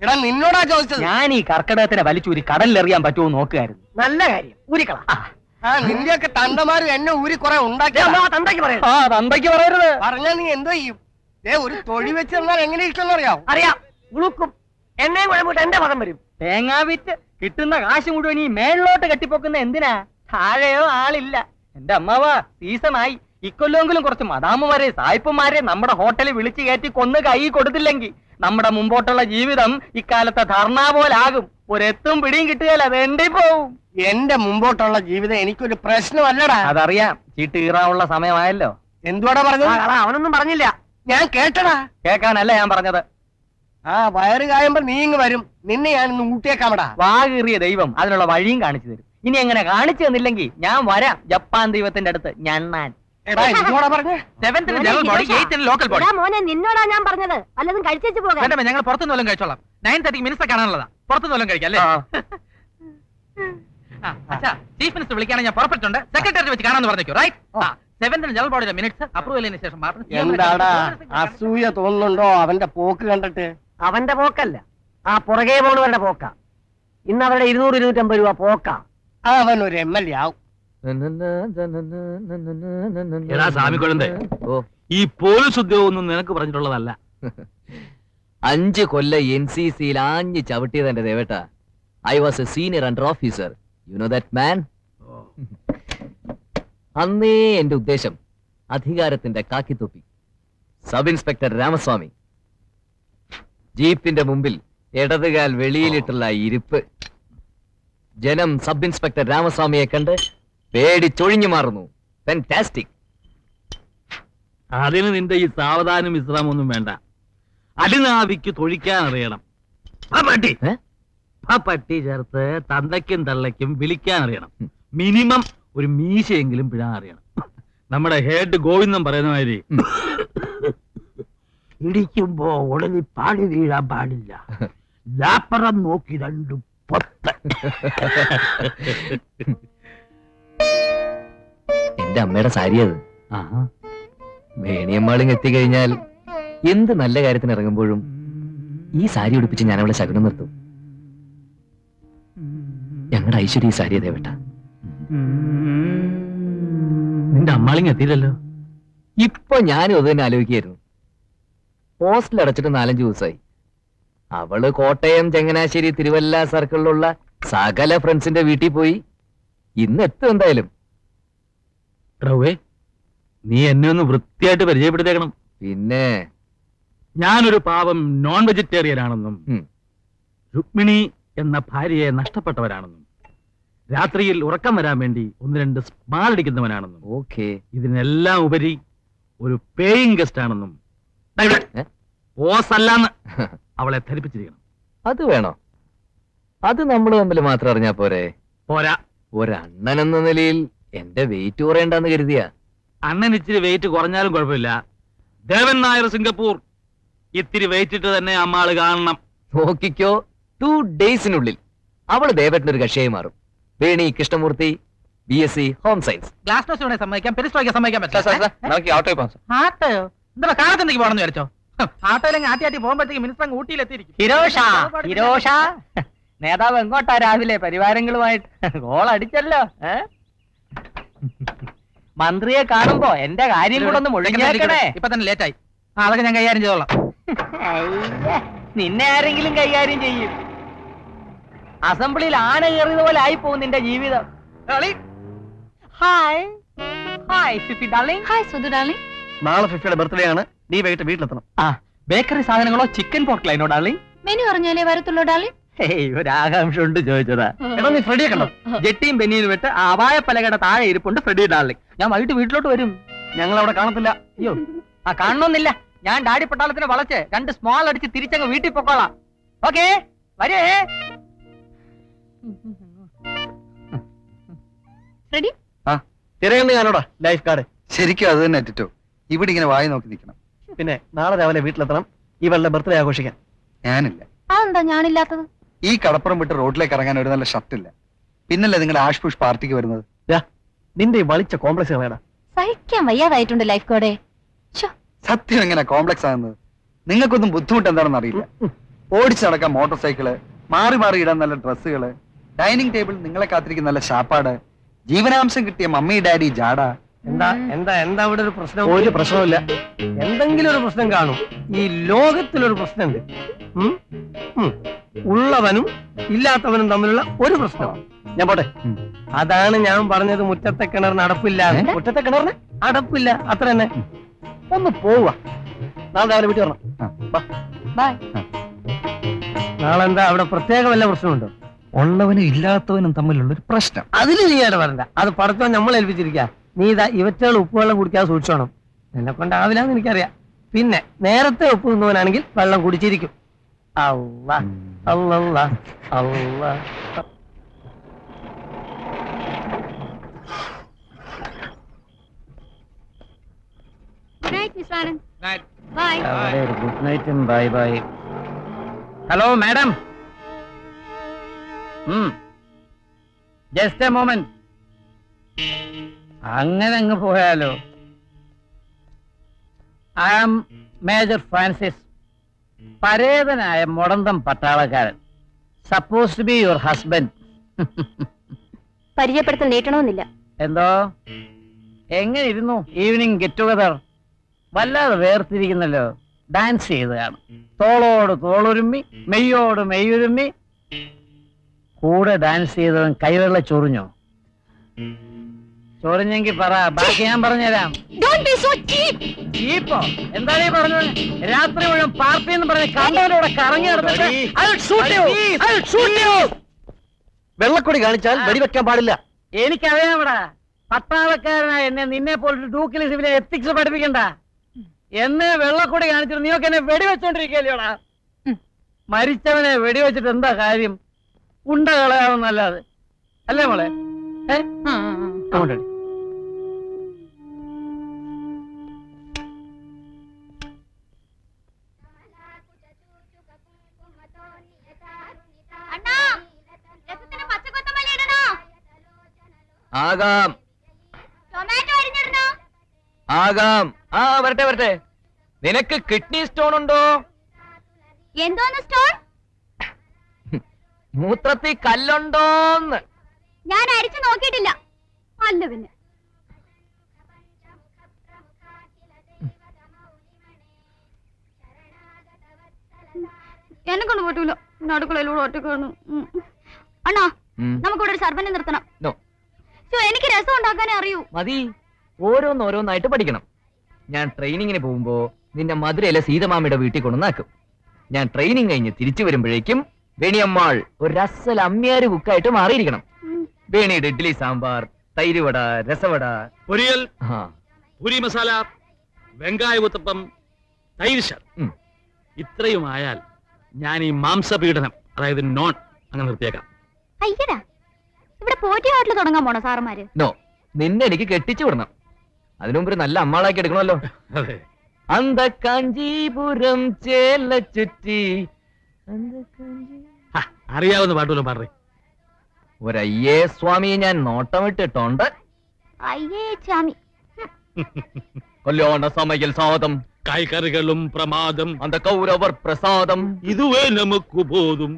എടാ നിന്നോടാ ചോദിച്ചത്. ഞാൻ ഈ കർക്കിടകത്തിനെ വലിച്ചൂരി കടലിലെറിയാൻ പറ്റുമോ നോക്കുകയായിരുന്നു. നല്ല കാര്യം, ഊരിക്കള. നിന്റെയൊക്കെ തണ്ടമാരും എന്നെ ഊരി കുറെ ഉണ്ടാക്കി. തന്തയ്ക്ക് പറയരുത്. പറഞ്ഞാ നീ എന്തോ ചെയ്യും? ഒരു തൊഴി വെച്ച് തന്നാൽ എങ്ങനെ ഇഷ്ടം അറിയാം. അറിയാം, ഉളുക്കും. എന്നെയും കുഴമ്പിട്ട് എന്റെ പദം വരും. തേങ്ങാ വിറ്റ് കിട്ടുന്ന കാശ് മുഴുവൻ ഈ മേളിലോട്ട് കെട്ടിപ്പൊക്കുന്ന എന്തിനാ? താഴെയോ ആളില്ല. എന്റെ അമ്മാവാ, സീസണായി. ഇക്കൊല്ലെങ്കിലും കുറച്ച് മദാമുമാരെ സായിപ്പുമാരെ നമ്മുടെ ഹോട്ടലിൽ വിളിച്ചു കയറ്റി കൊന്ന് കൈ കൊടുത്തില്ലെങ്കിൽ നമ്മുടെ മുമ്പോട്ടുള്ള ജീവിതം ഇക്കാലത്തെ ധർണ പോലാകും. ഒരെത്തും പിടിയും കിട്ടുകയല്ല, വേണ്ടി പോവും. എന്റെ മുമ്പോട്ടുള്ള ജീവിതം എനിക്കൊരു പ്രശ്നമല്ലടാ. അതറിയാം, ചീട്ട് കീറാനുള്ള സമയമായല്ലോ. എന്തുവാടാ പറഞ്ഞത്? അവനൊന്നും പറഞ്ഞില്ല. ഞാൻ കേട്ടടാ. കേൾക്കാനല്ല ഞാൻ പറഞ്ഞത്. വയറ് കായുമ്പോ നീ ഇങ്ങ് വരും. നിന്നെ ഞാൻ ഇന്ന് ഊട്ടിയേക്കാമടാ. വാകീറിയ ദൈവം അതിനുള്ള വഴിയും കാണിച്ചു തരും. ഇനി എങ്ങനെ കാണിച്ചു തന്നില്ലെങ്കിൽ ഞാൻ വരാം ജപ്പാൻ ദൈവത്തിന്റെ അടുത്ത് ഞണ്ണാൻ. നിന്നോടാ ഞാൻ പറഞ്ഞത്. വല്ലതും കഴിച്ചു പോകാം. ഞങ്ങൾ പുറത്തുനിന്ന് കഴിച്ചോളാം. 9:30 മിനിസ്റ്റർ കാണാനുള്ളതാ. പുറത്തുനിന്ന് കഴിക്കാം അല്ലേ? ചീഫ് മിനിസ്റ്റർ വിളിക്കാണെങ്കിൽ ഞാൻ പുറപ്പെട്ടുണ്ട്. സെക്രട്ടറി വെച്ച് കാണാന്ന് പറഞ്ഞേക്കോ. റൈറ്റ്. 7th ജനറൽ ബോഡിയുടെ മിനിറ്റ്സ് അപ്രൂവലിന് ശേഷം മാത്രം. എന്താടാ അസൂയ തോന്നുന്നുണ്ടോ അവന്റെ പോക്ക് കണ്ടിട്ട്? അവന്റെ പോക്കല്ല, ആ പുറകെ പോണവരുടെ പോക്ക. ഇന്ന് അവരുടെ 200-250 രൂപ പോക്ക. അവൻ ഒരു MLA ആവും. എടാ സ്വാമിക്കുഴന്തേ, ഈ പോലീസ് ഉദ്യോഗമൊന്നും നിനക്ക് പറഞ്ഞിട്ടുള്ളതല്ല. 5 കൊല്ലം NCCയിൽ ആഞ്ഞ് ചവിട്ടിയത് എന്റെ ദേവേട്ട. I was a senior under officer. You know that man. അന്നേ എന്റെ ഉദ്ദേശം അധികാരത്തിന്റെ കാക്കിത്തൊപ്പി. Sub inspector Ramaswamy. ജീപ്പിന്റെ മുമ്പിൽ ഇടതുകാൽ വെളിയിലിട്ടുള്ള ഇരിപ്പ്. ജനം സബ് ഇൻസ്പെക്ടർ രാമസ്വാമിയെ കണ്ട് പേടിച്ചൊഴിഞ്ഞു മാറുന്നു. ഫാന്റാസ്റ്റിക്. അതിന് നിന്റെ ഈ സാവധാനം വിശ്രാമൊന്നും വേണ്ട. അടിനാവിക്ക് തൊഴിക്കാൻ അറിയണം. പട്ടി ചേർത്ത് തന്തയ്ക്കും തള്ളയ്ക്കും വിളിക്കാൻ അറിയണം. മിനിമം ഒരു മീശയെങ്കിലും പിഴാൻ അറിയണം. നമ്മുടെ ഹെഡ് ഗോവിന്ദൻ പറയുന്ന മാതിരി ഇടിക്കുമ്പോ ഉടനെ പാടി വീഴാൻ പാടില്ല. ലാപ്പറം നോക്കി 2 പൊത്ത്. എന്റെ അമ്മയുടെ സാരി അത്. വേണിയമ്മാളിങ് എത്തിക്കഴിഞ്ഞാൽ എന്ത് നല്ല കാര്യത്തിന് ഇറങ്ങുമ്പോഴും ഈ സാരി ഉടുപ്പിച്ച് ഞാൻ അവളെ ശകുനം നിർത്തും. ഞങ്ങളുടെ ഐശ്വര്യ ഈ സാരിയെ ദേവട്ട. നിന്റെ അമ്മാളിങ് എത്തിയില്ലല്ലോ. ഇപ്പൊ ഞാനും അത് തന്നെ ആലോചിക്കായിരുന്നു. ഹോസ്റ്റൽ അടച്ചിട്ട് 4-5 ദിവസമായി. അവള് കോട്ടയം, ചങ്ങനാശ്ശേരി, തിരുവല്ല സർക്കിളിലുള്ള സകല ഫ്രണ്ട്സിന്റെ വീട്ടിൽ പോയി. ഇന്ന് എത്തും എന്തായാലും. നീ എന്നെ ഒന്ന് വൃത്തിയായിട്ട് പരിചയപ്പെടുത്തേക്കണം. പിന്നെ ഞാനൊരു പാവം നോൺ വെജിറ്റേറിയൻ ആണെന്നും രുക്മിണി എന്ന ഭാര്യയെ നഷ്ടപ്പെട്ടവരാണെന്നും രാത്രിയിൽ ഉറക്കം വരാൻ വേണ്ടി 1-2 സ്മാൾ അടിക്കുന്നവനാണെന്നും ഓക്കെ ഇതിനെല്ലാം ഉപരി ഒരു പേയിങ് ഗസ്റ്റ് ആണെന്നും ഓസല്ലാന്ന് അവളെ ധരിപ്പിച്ചിരിക്കണം. അത് വേണോ? അത് നമ്മൾ തമ്മിൽ മാത്രം അറിഞ്ഞാ പോരെ? പോരാ. ഒരണ്ണൻ എന്ന നിലയിൽ എന്റെ വെയിറ്റ് കുറയണ്ടെന്ന് കരുതിയ. അണ്ണൻ ഇച്ചിരി വെയിറ്റ് കുറഞ്ഞാലും കുഴപ്പമില്ല. ദേവൻ നായർ സിംഗപ്പൂർ ഇത്തിരി വെയിറ്റ് ഇട്ട് തന്നെ അമ്മാള് കാണണം. നോക്കിക്കോ, 2 ഡേയ്സിനുള്ളിൽ അവള് ദേവേട്ടനൊരു കക്ഷിയായി മാറും. Veni Krishnamurthy, BSc home science. Glasnost സമ്മതിക്കാം, പെരിസ്ട്രോയ്ക്ക് സമ്മതിക്കാൻ പറ്റില്ല. ഓട്ടോയോ ആട്ടോയോ? എന്താ കാലത്തെന്തെങ്കിലും പോകണമെന്ന് വിചാരിച്ചോ? ആട്ടോയിലെങ്കിൽ ആട്ടി പോകുമ്പോഴത്തേക്ക് മിനിസ്റ്റർ ഊട്ടിയിലെത്തിയിരിക്കും. ഹിരോഷ നേതാവ് എങ്ങോട്ടാ രാവിലെ പരിവാരങ്ങളുമായിട്ട്? ഗോൾ അടിച്ചല്ലോ. മന്ത്രിയെ കാണുമ്പോ എന്റെ കാര്യം കൂടെ ഒന്ന് മുഴുകിയേക്കണേ. ഇപ്പൊ തന്നെ ലേറ്റായി. അതൊക്കെ ഞാൻ കൈകാര്യം ചെയ്തോളാം. നിന്നെ ആരെങ്കിലും കൈകാര്യം ചെയ്യും. അസംബ്ലിയിൽ ആന കയറിയത് പോലെ ആയി പോകും നിന്റെ ജീവിതം. നാളെ ഫിഫിയുടെ ബർത്ത്ഡേ ആണ്. നീ വൈകിട്ട് വീട്ടിലെത്തണം. ബേക്കറി സാധനങ്ങളോ ചിക്കൻ പോർക്കലൈനോ ഡാർലിംഗ്? മെനു പറഞ്ഞാലേ വരത്തുള്ളൂ ഡാർലിംഗ്. ഒരു ആകാംക്ഷ ഉണ്ട് ചോദിച്ചതാ. എടാ നീ ഫ്രെഡിയെ കണ്ടോ? ജെട്ടിയും ബെന്നിയും വിട്ട് അപായ പലകയുടെ താഴെ ഇരിപ്പുണ്ട് ഫ്രെഡി ഡാർലിംഗ്. ഞാൻ വൈകിട്ട് വീട്ടിലോട്ട് വരും. ഞങ്ങൾ അവിടെ കാണത്തില്ല. അയ്യോ കാണണമെന്നില്ല. ഞാൻ ഡാഡി പട്ടാളത്തിന് വളച്ച് 2 സ്മോൾ അടിച്ച് തിരിച്ചങ്ങ് വീട്ടിൽ പൊക്കോളാം. ഓക്കേ വരേ. റെഡി? തിരയുന്ന ഞാനോടാ ലൈഫ് ഗാർഡ്. ശരിക്കും അത് തന്നെ അറ്റിട്ടോ. ഇവിടെ ഇങ്ങനെ വായി നോക്കി നിൽക്കണം. പിന്നെ നാളെ രാവിലെ വീട്ടിലെത്തണം. ഇവളുടെ ബർത്ത്ഡേ ആഘോഷിക്കാൻ. ഞാനില്ല. അതെന്താ ഞാനില്ലാത്തത്? ഈ കടപ്പുറം വിട്ട് റോഡിലേക്ക് ഇറങ്ങാൻ ഒരു നല്ല ഷർട്ടില്ല. പിന്നല്ലേ നിങ്ങളുടെ ആഷ്പുഷ് പാർട്ടിക്ക് വരുന്നത്? നിന്റെ ഈ വളിച്ച കോംപ്ലക്സ് വേണം. സഹിക്കാൻ വയ്യാതായിട്ടുണ്ട് ലൈഫ് കോഡേ. സത്യം എങ്ങനെ കോംപ്ലക്സ് ആകുന്നത്? നിങ്ങൾക്കൊന്നും ബുദ്ധിമുട്ട് എന്താണെന്ന് അറിയില്ല. ഓടിച്ചു നടക്കാൻ മോട്ടോർ സൈക്കിള്, മാറി മാറി ഇടാൻ നല്ല ഡ്രസ്സുകള്, ഡൈനിങ് ടേബിൾ നിങ്ങളെ കാത്തിരിക്കുന്ന നല്ല ശാപ്പാട്, ജീവനാംശം കിട്ടിയ മമ്മി ഡാഡി ജാട. എന്താ എന്താ എന്താ ഇവിടെ ഒരു പ്രശ്നം? ഒരു പ്രശ്നവുമില്ല. എന്തെങ്കിലും ഒരു പ്രശ്നം കാണും. ഈ ലോകത്തിലൊരു പ്രശ്നമുണ്ട്. ഉം? ഉം. ഉള്ളവനും ഇല്ലാത്തവനും തമ്മിലുള്ള ഒരു പ്രശ്നമാണ്. ഞാൻ പോട്ടെ. അതാണ് ഞാൻ പറഞ്ഞത്, മുറ്റത്തെ കിണറിന് അടപ്പില്ല. മുറ്റത്തെ കിണറിന് അടപ്പില്ല, അത്ര തന്നെ. ഒന്ന് പോവുക. നാളെ രാവിലെ വീട്ടിൽ വരണം. ബൈ. നാളെ എന്താ അവിടെ പ്രത്യേക വല്ല പ്രശ്നമുണ്ടോ? ഉള്ളവനും ഇല്ലാത്തവനും തമ്മിലുള്ള ഒരു പ്രശ്നം. അതിൽ നീ ഇടപെടണ്ട. അത് പടച്ചോൻ നമ്മൾ ഏൽപ്പിച്ചിരിക്കുക. നീ ഇതാ ഇവറ്റകൾ ഉപ്പുവെള്ളം കുടിക്കാതെ സൂക്ഷിച്ചോണം. എന്നെ കൊണ്ടാവില്ലാന്ന് എനിക്കറിയാം. പിന്നെ നേരത്തെ ഉപ്പ് തിന്നവനാണെങ്കിൽ വെള്ളം കുടിച്ചിരിക്കും. അള്ളാ അള്ളാ അള്ളാ. Good night mister Anand. Bye. Good നൈറ്റും bye bye. Hello madam, just a moment. അങ്ങനെ അങ്ങ് പോയാലോ? ഐ ആം മേജർ ഫ്രാൻസിസ്, പരേതനായ മുടന്തം പട്ടാളക്കാരൻ. Suppose to be your husband. പരിചയപ്പെടുത്തൽ നീട്ടണമെന്നില്ല. എന്തോ എങ്ങനെ ഇരുന്നു ഈവനിങ് ഗെറ്റ് ടുഗദർ? വല്ലാതെ വേർതിരിക്കുന്നല്ലോ. ഡാൻസ് ചെയ്ത് കാണും. തോളോട് തോളുരുമ്മി, മെയ്യോട് മെയ്യുരുമ്മി. കൂടെ ഡാൻസ് ചെയ്തവൻ കൈവെള്ള ചൊറിഞ്ഞോ? ചൊറിഞ്ഞെങ്കിൽ പറ, ബാക്കി ഞാൻ പറഞ്ഞുതരാം. ചീപ്പോ എന്താണ് ഈ പറഞ്ഞത്? രാത്രി മുഴുവൻ പാർട്ടി എന്ന് പറഞ്ഞ കണ്ടവരോടെ കറങ്ങി നടന്നിട്ട് വെള്ളക്കൊടി കാണിച്ചാൽ വെടിവെക്കാൻ പാടില്ല. എനിക്കറിയാമടാ, പട്ടാളക്കാരനായ എന്നെ നിന്നെ പോലൊരു ഡൂക്കിൽ സിവിലെ എത്തിക്സ് പഠിപ്പിക്കണ്ട. എന്നെ വെള്ളക്കൊടി കാണിച്ചിട്ട് നീയൊക്കെ എന്നെ വെടിവെച്ചോണ്ടിരിക്കല്ലോടാ. മരിച്ചവനെ വെടിവെച്ചിട്ട് എന്താ കാര്യം? ഉണ്ട കളയാവുന്നല്ലാതെ അല്ലേ മോളെ? അങ്ങോട്ടടി. ആകാം ആകാം. ആ വരട്ടെ വരട്ടെ. നിനക്ക് കിഡ്നി സ്റ്റോൺ ഉണ്ടോ? എന്തോന്ന് സ്റ്റോൺ? മൂത്രത്തിൽ കല്ലുണ്ടോന്ന്? ഞാൻ അരിച്ചു നോക്കിയിട്ടില്ല. അല്ല പിന്നെ എന്നെ കൊണ്ട് പറ്റൂല. അടുക്കളയിലൂടെ ഒറ്റക്കാണ്. അണ്ണാ, നമുക്കിവിടെ ഒരു സർവനെ നിർത്തണം. നോ. എനിക്ക് രസം ഉണ്ടാക്കാനേ അറിയൂ. മതി, ഓരോന്നോരോന്നായിട്ട് പഠിക്കണം. ഞാൻ ട്രെയിനിങ്ങിന് പോകുമ്പോ നിന്നെ മധുരയിലെ സീതമാമിയുടെ വീട്ടിൽ കൊണ്ടുവന്നാക്കും. ഞാൻ ട്രെയിനിങ് കഴിഞ്ഞ് തിരിച്ചു വരുമ്പോഴേക്കും വേണിയമ്മാൾ ഒരു രസൽ അമ്മിയാര് കുക്കായിട്ട് മാറിയിരിക്കണം. വേണിയുടെ ഇഡ്ഡലി സാമ്പാർ, തൈര് വട, രസവട, പൊരിയൽ, ആ, പൂരി മസാല, വെങ്കായ ഉത്തപ്പം, തൈര്. ഇത്രയും ആയാൽ ഞാൻ ഈ മാംസപീഡനം, അതായത് നോൺ, അങ്ങനെ നിർത്തിയേക്കാം. അയ്യടാ, ഇവിടെ പോറ്റി ഹോട്ടൽ തുടങ്ങാൻ പോണോ സാറന്മാര്? നോ, നിന്നെ എനിക്ക് കെട്ടിച്ചു വിടണം. അതിനു മുമ്പ് ഒരു നല്ല അമ്മാളാക്കി എടുക്കണമല്ലോ. അതെ. അന്ത കാഞ്ചീപുരം ചേല ചുറ്റി. അറിയാവുന്ന പാട്ടുമല്ലോ പാടേ. ഒരയ്യേ സ്വാമിയെ ഞാൻ നോട്ടമിട്ടിട്ടുണ്ട്. അയ്യേ ചാമി. കല്യാണ സമയൽ സാദം, കായ്കറികളും പ്രമാദം, അന്ത കൗരവർ പ്രസാദം, ഇതുവേ നമുക്ക് പോതും.